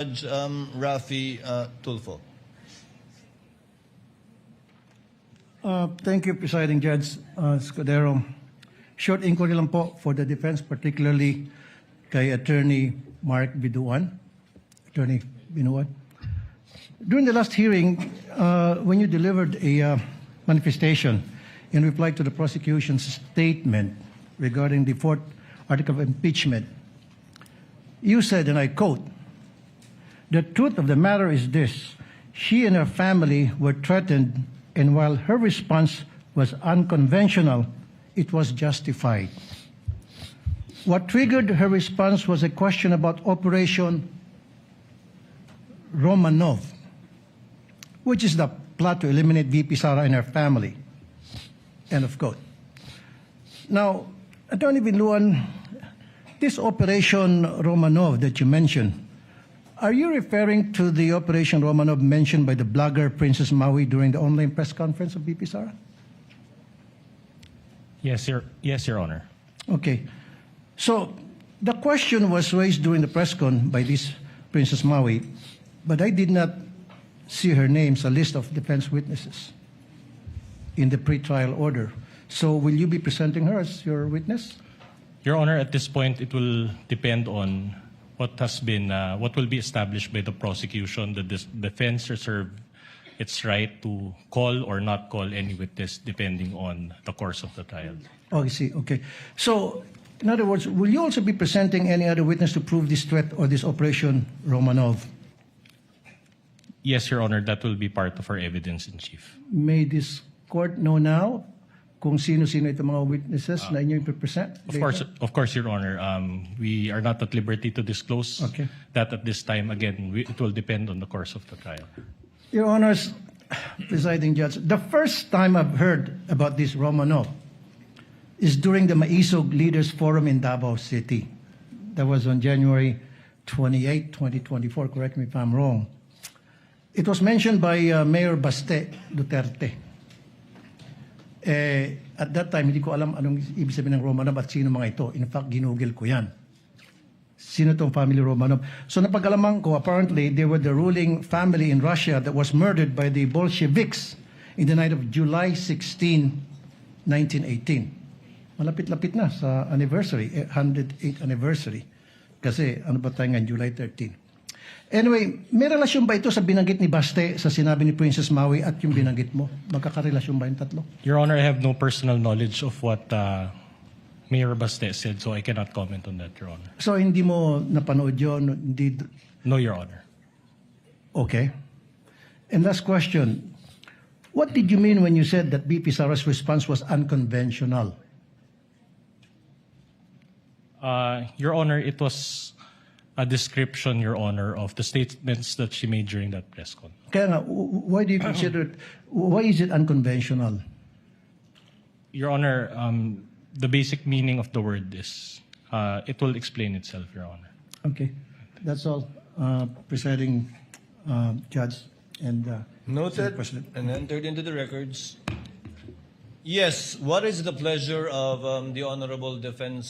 Judge Raffy Tulfo. Thank you, Presiding Judge Scudero. Short inquiry lang po for the defense, particularly kay Attorney Mark Vinluan. Attorney Vinluan. During the last hearing, when you delivered a manifestation in reply to the prosecution's statement regarding the fourth article of impeachment, you said, and I quote, "The truth of the matter is this: she and her family were threatened, and while her response was unconventional, it was justified. What triggered her response was a question about Operation Romanov, which is the plot to eliminate VP Sara and her family." End of quote. Now, Attorney Vinluan, this Operation Romanov that you mentioned, are you referring to the Operation Romanov mentioned by the blogger Princess Maui during the online press conference of VP Sara? Yes, Your Honor. Okay. So the question was raised during the press con by this Princess Maui, but I did not see her name sa list of defense witnesses in the pretrial order. So will you be presenting her as your witness? Your Honor, at this point, it will depend on what will be established by the prosecution. The defense reserved its right to call or not call any witness depending on the course of the trial. Oh, I see. Okay. So, in other words, will you also be presenting any other witness to prove this threat or this Operation Romanov? Yes, Your Honor, that will be part of our evidence in chief. May this court know now kung sino-sino itong mga witnesses na inyo i-present? Of course, Your Honor. We are not at liberty to disclose that at this time. Again, it will depend on the course of the trial. Your Honors, Presiding Judge, the first time I've heard about this Romanov is during the Maisog Leaders Forum in Davao City. That was on January 28, 2024. Correct me if I'm wrong. It was mentioned by Mayor Duterte. At that time, hindi ko alam anong ibig sabihin ng Romanov at sino mga ito. In fact, ginugil ko yan. Sino itong family Romanov? So napag-alaman ko, apparently, they were the ruling family in Russia that was murdered by the Bolsheviks in the night of July 16, 1918. Malapit-lapit na sa anniversary, 108th anniversary. Kasi ano ba tayo ngayon, July 13. Anyway, may relasyon ba ito sa binanggit ni Baste sa sinabi ni Princess Maui at yung binanggit mo? Magkakarelasyon ba yung tatlo? Your Honor, I have no personal knowledge of what Mayor Baste said, so I cannot comment on that, Your Honor. So hindi mo napanood yun? Hindi... No, Your Honor. Okay. And last question. What did you mean when you said that VP Sara's response was unconventional? Your Honor, it was a description, Your Honor, of the statements that she made during that press con. Kaya nga, why do you consider it, why is it unconventional? Your Honor, the basic meaning of the word is, it will explain itself, Your Honor. Okay. That's all, Presiding Judge and Noted President. and entered into the records. Yes, what is the pleasure of the Honorable Defense